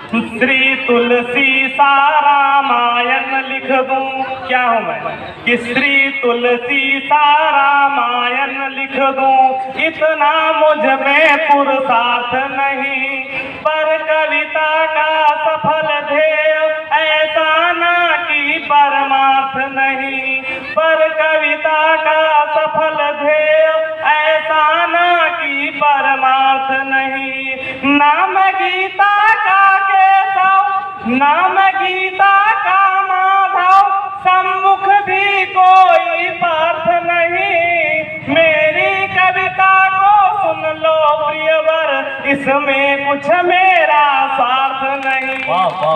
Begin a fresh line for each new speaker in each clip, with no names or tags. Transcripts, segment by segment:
श्री तुलसी सा रामायण लिख दूं, क्या हूँ मैं कि श्री तुलसी सा रामायण लिख दूं, इतना मुझ में पुरुषार्थ नहीं, पर कविता का सफल ध्येय ऐसा ना कि परमार्थ नहीं, पर कविता का सफल ध्येय ऐसा ना कि परमार्थ नहीं। नाम गीता का केशव, नाम गीता का माधव, सम्मुख भी कोई पार्थ नहीं। मेरी कविता को सुन लो प्रियवर, इसमें कुछ मेरा स्वार्थ नहीं।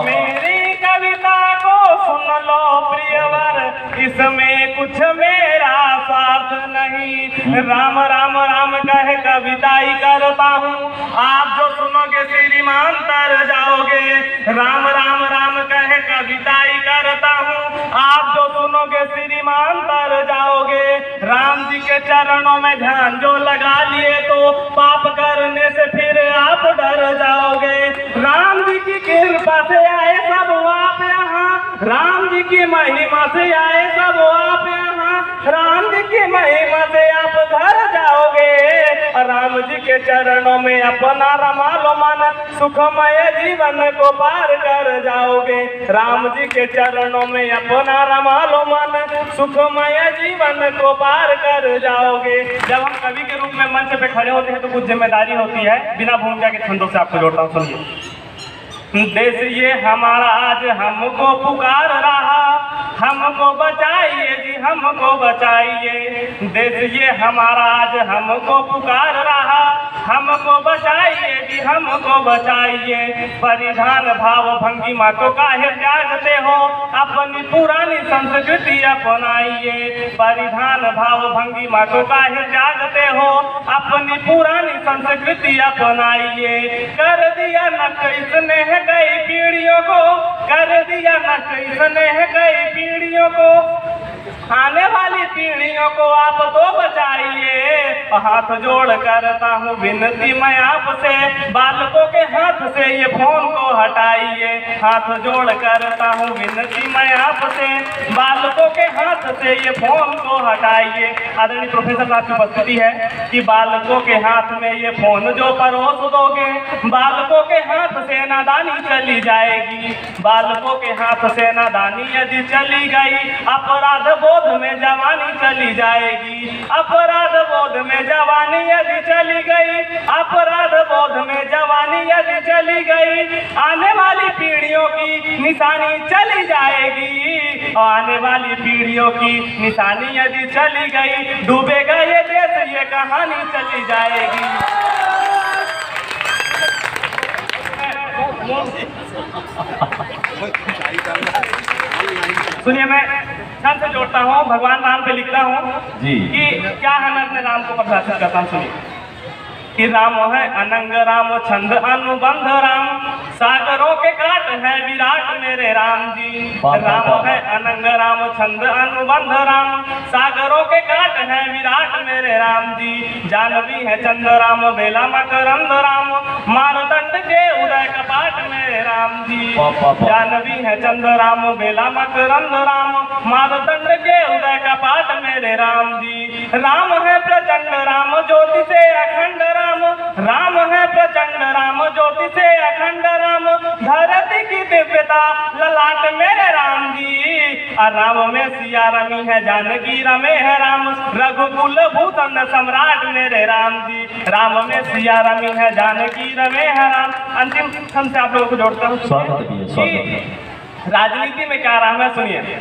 मेरी कविता को सुन लो प्रियवर, इसमें कुछ मेरा स्वार्थ नहीं। राम राम राम कह कविताई करता हूँ, आप जो सुनोगे श्रीमान तर जाओगे। राम राम राम कह कविताई करता हूँ, आप जो सुनोगे श्रीमान तर जाओगे। राम जी के चरणों में ध्यान जो लगा लिए तो पाप करने से फिर आप डर जाओगे। राम जी की कृपा से आए सब आप यहाँ, राम जी की महिमा से आए सब आप यहाँ, राम जी की महिमा से आप घर जाओगे। राम जी के चरणों में अपना रमा लो मन, सुखमय जीवन को पार कर जाओगे। राम जी के चरणों में अपना रमा लो मन, सुखमय जीवन को पार कर जाओगे। जब हम कवि के रूप में मंच पे खड़े होते हैं तो कुछ जिम्मेदारी होती है। बिना भूमिका के छंदों से आपको जोड़ता हूँ, सुनिए। देश ये हमारा आज हमको पुकार रहा, हमको बचाइए जी हमको बचाइए। देश ये हमारा आज हमको पुकार रहा, हमको बचाइए जी हमको बचाइए। परिधान भाव भंगिमा को काहे त्यागते हो, अपनी पुरानी संस्कृति अपनाइए। परिधान भाव भंगिमा को काहे त्यागते हो, अपनी पुरानी संस्कृति अपनाइए। कर दिया नष्ट इसने कई पीढ़ियों को, कर दिया नष्ट इसने कई पीढ़ियों को, आने वाली पीढ़ियों को आप तो बचाइए। हाथ जोड़ करता हूँ विनती मैं आपसे, बालकों के हाथ से ये फोन को हटाइए। हाथ जोड़ करता हूँ विनती मैं आपसे, बालकों के हाथ से ये फोन को हटाइए। आदरणीय प्रोफेसर साहब की उपस्थिति है कि बालकों के हाथ में ये फोन जो परोस दोगे, बालकों के हाथ से नादानी चली जाएगी। बालकों के हाथ से नादानी यदि चली गई, अपराध बोध में जवानी चली जाएगी। अपराध बोध में जवानी यदि चली गई, अपराध बोध में जवानी यदि चली गई, आने वाली पीढ़ियों की निशानी चली जाएगी। आने वाली पीढ़ियों की निशानी यदि चली गई, डूबेगा ये देश, ये कहानी चली जाएगी। सुनिए, मैं छंद से जोड़ता हूँ, भगवान राम पे लिखता हूँ कि क्या है, मैं अपने राम को परिभाषित करता हूँ। सुनिए कि राम है अनंग राम, छंद अनुबंध राम, सागरों के काट है विराट मेरे राम जी। राम है अनंग राम, छंद अनुबंध राम, सागरों के काट है विराट मेरे राम जी। जानवी है चंद राम, बेला मकरंद राम, मारदंड के उदय कपाट मेरे राम जी। जानवी है चंद राम, बेला मकरंद राम, मारदंड के उदय कपाट मेरे राम जी। राम है प्रचंड राम, ज्योति से अखंड राम, राम है प्रचंड राम, ज्योति से अखंड राम, धरती की दिव्यता ललाट मेरे राम जी। राम में सिया रमी है, जानकी रमे है राम, रघुकुल भूषण सम्राट मेरे राम जी। राम में सिया रमी है, जानकी रमे है राम। अंतिम छंद से आप लोगों को जोड़ता हूँ। राजनीति में क्या राम है, सुनिए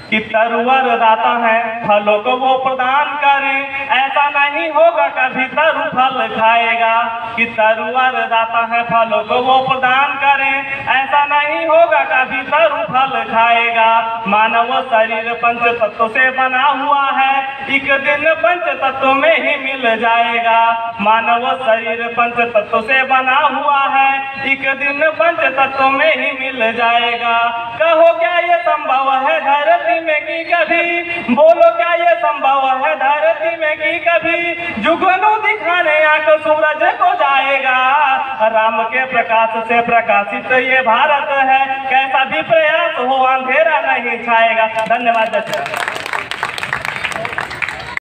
कि तरुवर दाता है, फलों को वो प्रदान करे, ऐसा नहीं होगा कभी तरु फल खाएगा। कि तरुवर दाता है, फलों को वो प्रदान करे, ऐसा नहीं होगा कभी तरु फल खाएगा। मानव शरीर पंच तत्व से बना हुआ है, एक दिन पंच तत्व में ही मिल जाएगा। मानव शरीर पंच तत्व से बना हुआ है, एक दिन पंच तत्व में ही मिल जाएगा। कहो क्या ये संभव है धरती में की कभी, बोलो क्या ये संभव है धरती में की कभी, जुगनू दिखाने आंख सूरज को जाएगा, राम के प्रकाश से प्रकाशित ये भारत है, कैसा भी प्रयास हो अंधेरा नहीं छाएगा। धन्यवाद।